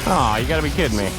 Oh, you gotta be kidding me.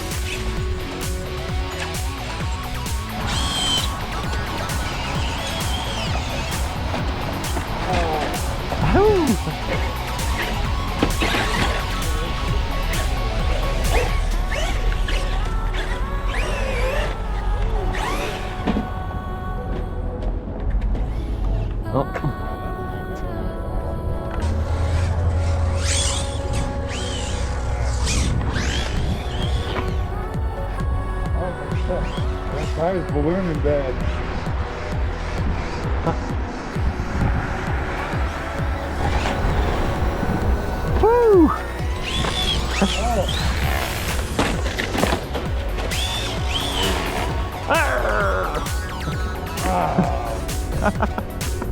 That is ballooning bad. Woo!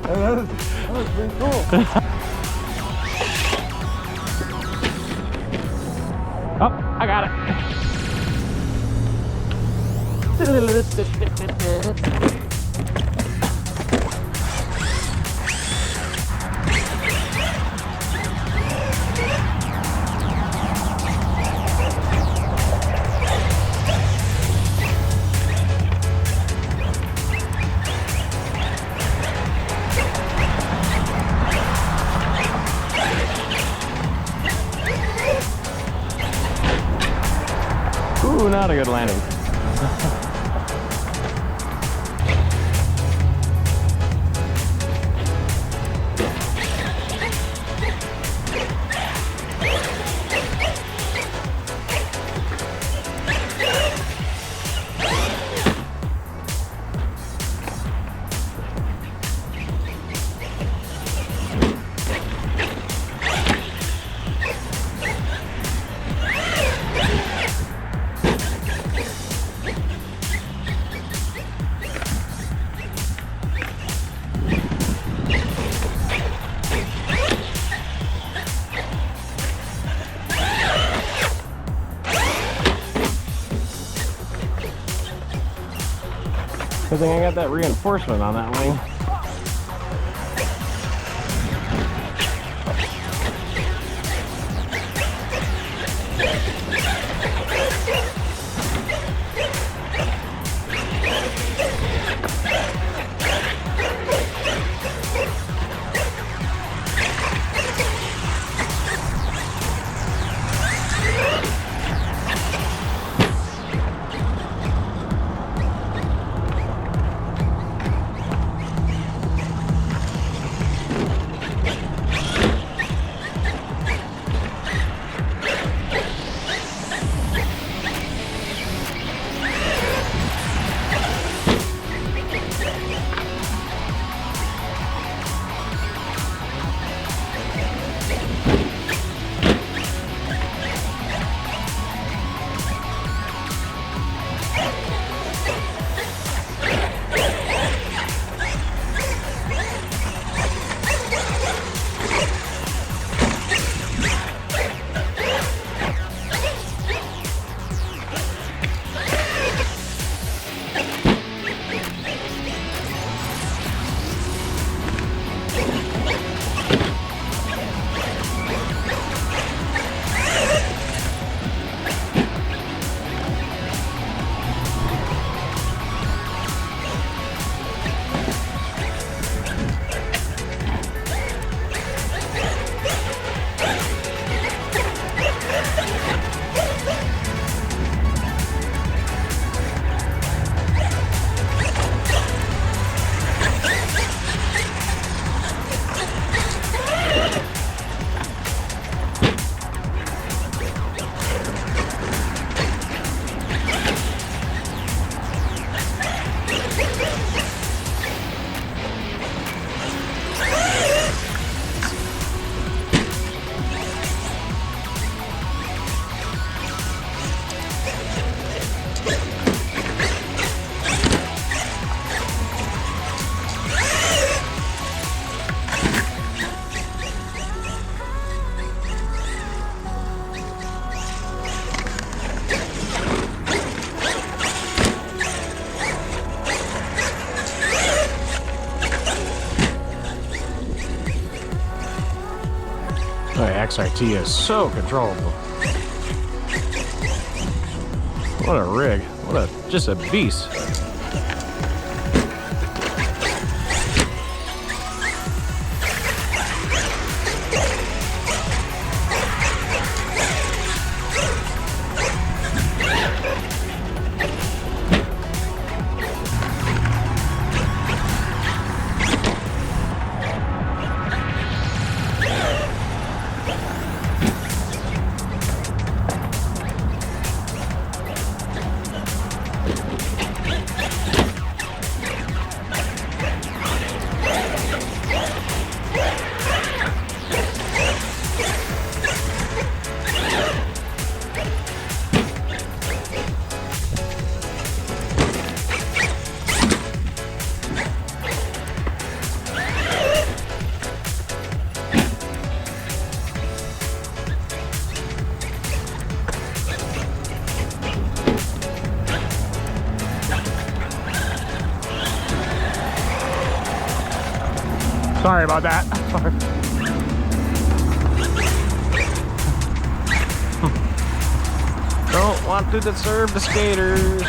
That was pretty cool. Oh, I got it. Ooh, not a good landing. Good thing I got that reinforcement on that wing. XRT is so controllable. What a rig. Just a beast. Sorry about that. Don't want to disturb the skaters.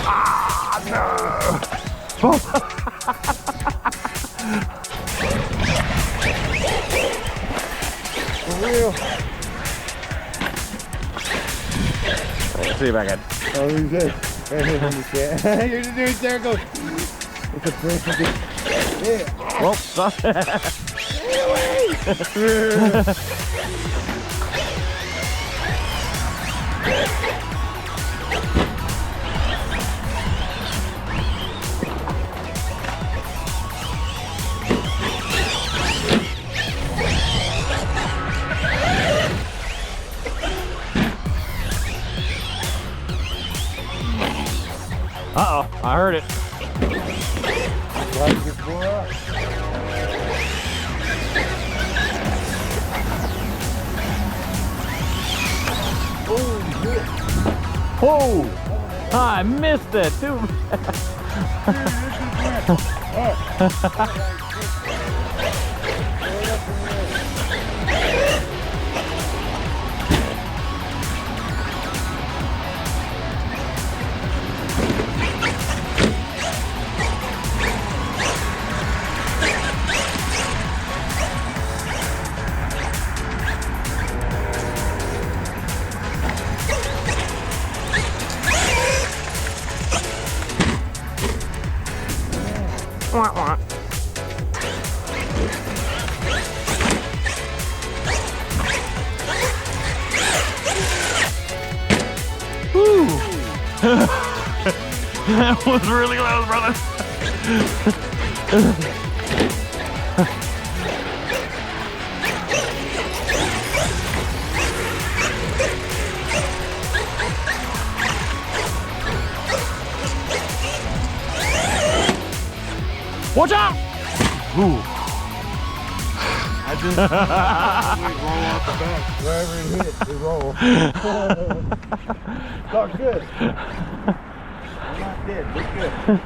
Ah, no! For real. Let's see if I can. Oh, he's good. You're just doing circles. It's a pretty. Yeah. Well, sorry. Uh-oh, I heard it. Like it for us. Whoa! I missed it, too. Wah, wah. Woo! That was really close, brother. Watch out! Ooh. I just roll off the back. Wherever it hit, it roll. Not good. I'm not dead. We're good.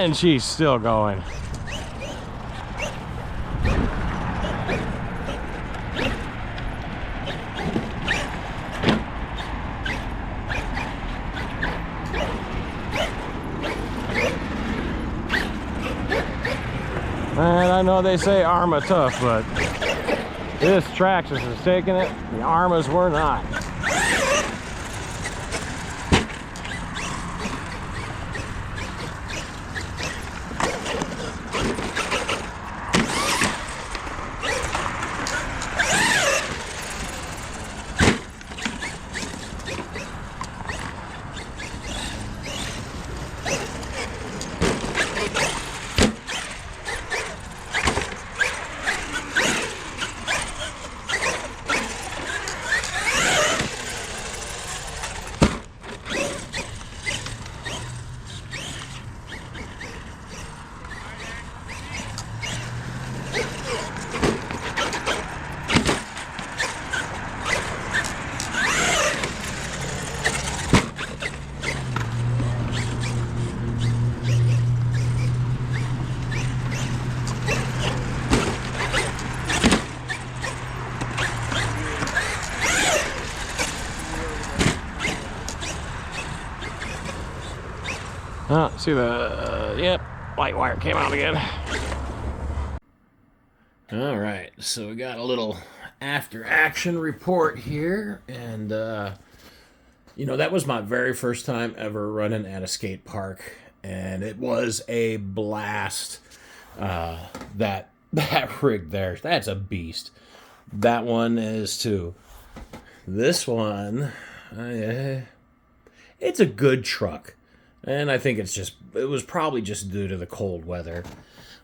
And she's still going. And I know they say Arrma tough, but this Traxxas is taking it. The Arrmas were not. Oh, see the, yep, light wire came out again. All right, so we got a little after action report here. And, you know, that was my very first time ever running at a skate park. And it was a blast. That rig there, that's a beast. That one is too. This one, it's a good truck. And I think it was probably just due to the cold weather.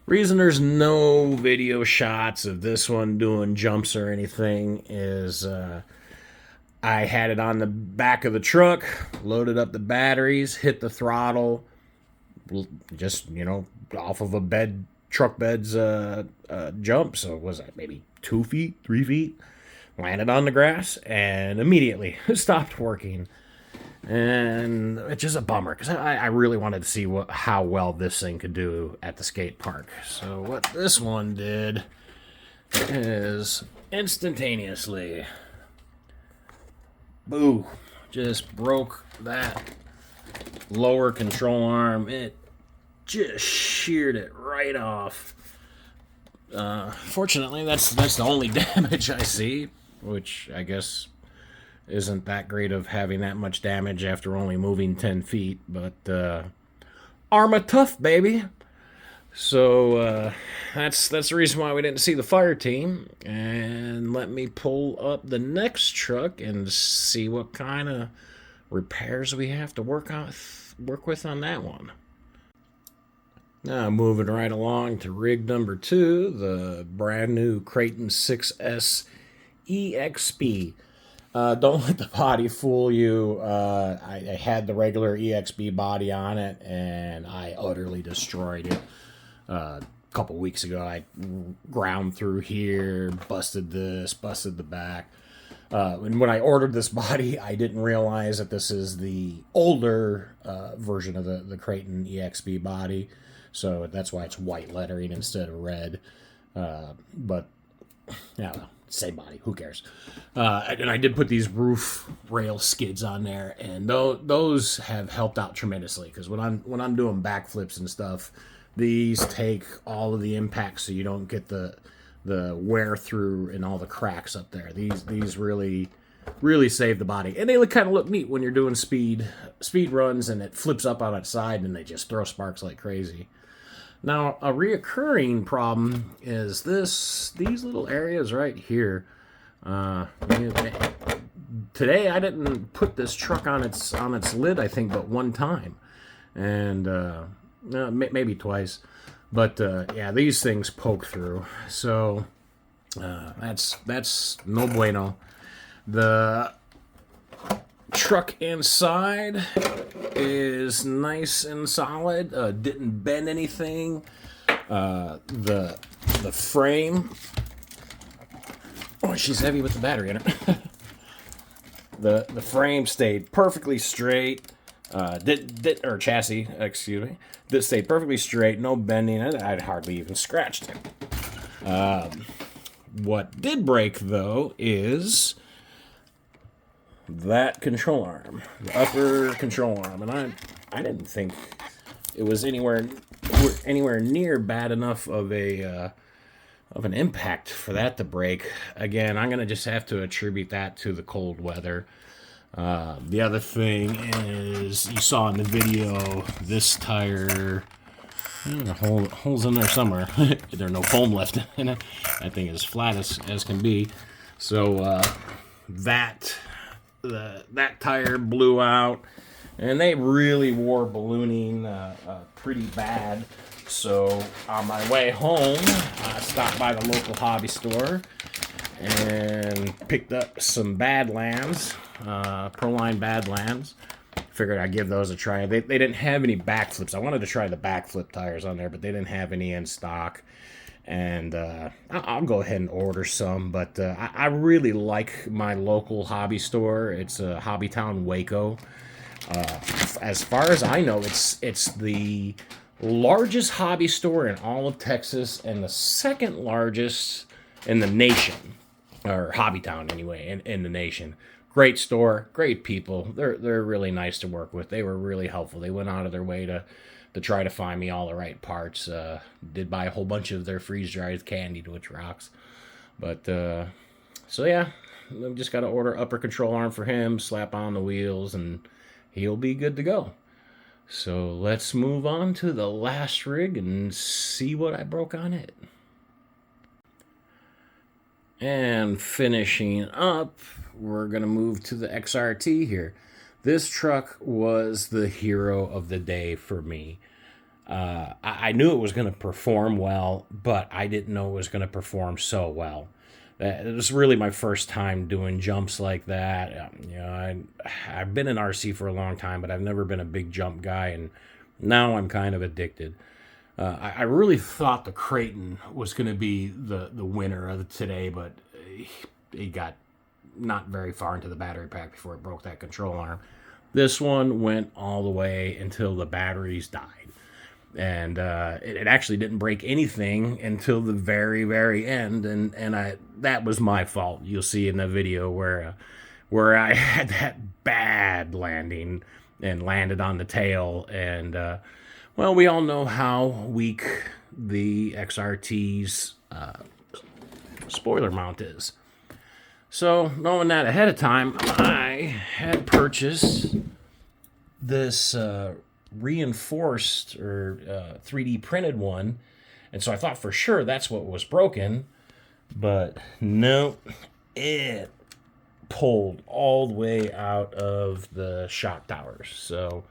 Reason there's no video shots of this one doing jumps or anything is I had it on the back of the truck, loaded up the batteries, hit the throttle, just, you know, off of a truck bed's jump. So was that maybe 2 feet, 3 feet? Landed on the grass and immediately stopped working. And it's just a bummer because I really wanted to see how well this thing could do at the skate park. So what this one did is instantaneously, boo, just broke that lower control arm. It just sheared it right off. Fortunately, that's the only damage I see, which I guess isn't that great of having that much damage after only moving 10 feet, but Arrma tough, baby. So that's the reason why we didn't see the fire team. And let me pull up the next truck and see what kind of repairs we have to work with on that one. Now moving right along to rig number 2, the brand new Kraton 6S EXB. Don't let the body fool you. I had the regular EXB body on it, and I utterly destroyed it. A couple weeks ago, I ground through here, busted this, busted the back. And when I ordered this body, I didn't realize that this is the older version of the Kraton EXB body. So that's why it's white lettering instead of red. But, yeah, well, same body, who cares? And I did put these roof rail skids on there, and those have helped out tremendously, because when I'm doing backflips and stuff, these take all of the impact so you don't get the wear through and all the cracks up there. These really save the body, and they kind of look neat when you're doing speed runs and it flips up on its side and they just throw sparks like crazy. Now, a reoccurring problem is these little areas right here. Today I didn't put this truck on its lid, I think, but one time, and maybe twice. But yeah, these things poke through, so that's no bueno. The truck inside is nice and solid. Didn't bend anything. The frame. Oh, she's heavy with the battery in it. The frame stayed perfectly straight. Or chassis, excuse me. That stayed perfectly straight, no bending. I'd hardly even scratched it. What did break, though, is that control arm, the upper control arm, and I didn't think it was anywhere near bad enough of an impact for that to break. Again, I'm gonna just have to attribute that to the cold weather. The other thing is, you saw in the video, this tire, holes in there somewhere. There's no foam left in it. That thing is flat as can be. So that tire blew out, and they really wore ballooning pretty bad. So on my way home, I stopped by the local hobby store and picked up some Badlands, Proline Badlands. Figured I'd give those a try. They didn't have any backflips. I wanted to try the backflip tires on there, but they didn't have any in stock. And I'll go ahead and order some. But I really like my local hobby store. It's Hobbytown Waco. As far as I know, it's the largest hobby store in all of Texas and the second largest in the nation, or Hobbytown anyway, in the nation. Great store, great people. They're really nice to work with. They were really helpful. They went out of their way to try to find me all the right parts. Did buy a whole bunch of their freeze-dried candy, which rocks. But so yeah, I've just got to order upper control arm for him, slap on the wheels, and he'll be good to go. So let's move on to the last rig and see what I broke on it. And finishing up, we're going to move to the XRT here. This truck was the hero of the day for me. I knew it was going to perform well, but I didn't know it was going to perform so well. It was really my first time doing jumps like that. I've been in RC for a long time, but I've never been a big jump guy, and now I'm kind of addicted. I really thought the Kraton was going to be the winner of today, but he got not very far into the battery pack before it broke that control arm. This one went all the way until the batteries died. And it actually didn't break anything until the very, very end, and that was my fault. You'll see in the video where I had that bad landing and landed on the tail, and well, we all know how weak the XRT's spoiler mount is. So, knowing that ahead of time, I had purchased this reinforced or 3D printed one, and so I thought for sure that's what was broken, but no, it pulled all the way out of the shock towers. So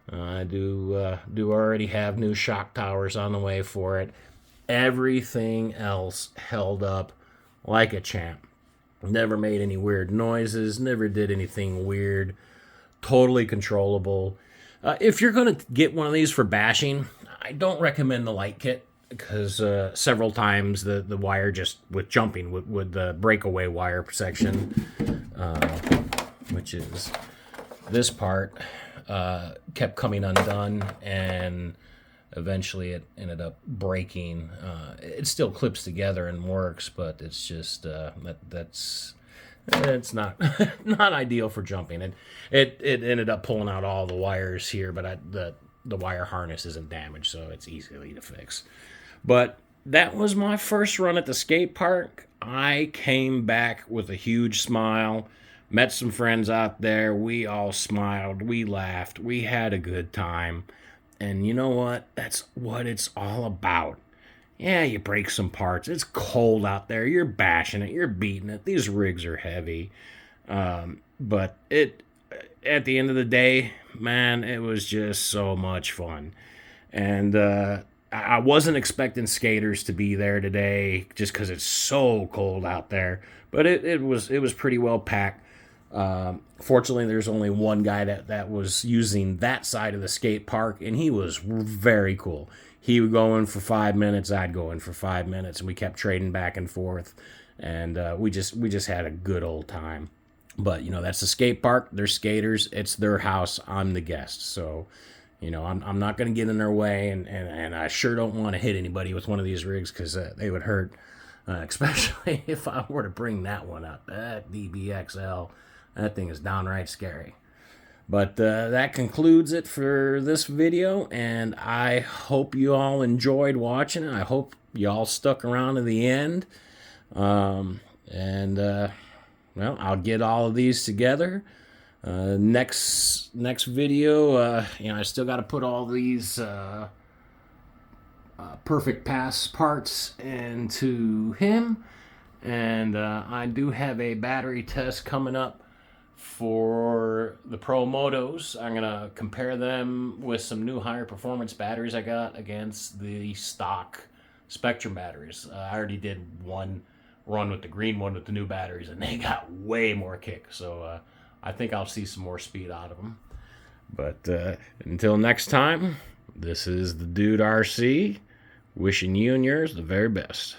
I do already have new shock towers on the way for it. Everything else held up like a champ. Never made any weird noises, never did anything weird, totally controllable. If you're going to get one of these for bashing, I don't recommend the light kit, because several times the wire just, with jumping, with the breakaway wire section, which is this part, kept coming undone, and eventually it ended up breaking. It still clips together and works, but it's just it's not not ideal for jumping. It ended up pulling out all the wires here, but the wire harness isn't damaged, so it's easily to fix. But that was my first run at the skate park. I came back with a huge smile, met some friends out there. We all smiled, we laughed, we had a good time. And you know what? That's what it's all about. Yeah, you break some parts. It's cold out there. You're bashing it. You're beating it. These rigs are heavy. But at the end of the day, man, it was just so much fun. And I wasn't expecting skaters to be there today just because it's so cold out there. But it was pretty well packed. Fortunately, there's only one guy that was using that side of the skate park, and he was very cool. He would go in for 5 minutes, I'd go in for 5 minutes, and we kept trading back and forth, and we just had a good old time. But, you know, that's the skate park. They're skaters. It's their house. I'm the guest. So, you know, I'm not going to get in their way. And I sure don't want to hit anybody with one of these rigs because they would hurt. Especially if I were to bring that one up. That DBXL. That thing is downright scary. But that concludes it for this video. And I hope you all enjoyed watching it. I hope you all stuck around to the end. Well, I'll get all of these together. Next video, you know, I still got to put all these perfect pass parts into him. And I do have a battery test coming up for the Pro Motos. I'm going to compare them with some new higher performance batteries I got against the stock Spectrum batteries. I already did one run with the green one with the new batteries, and they got way more kick. So I think I'll see some more speed out of them. But until next time, this is the Dude RC, wishing you and yours the very best.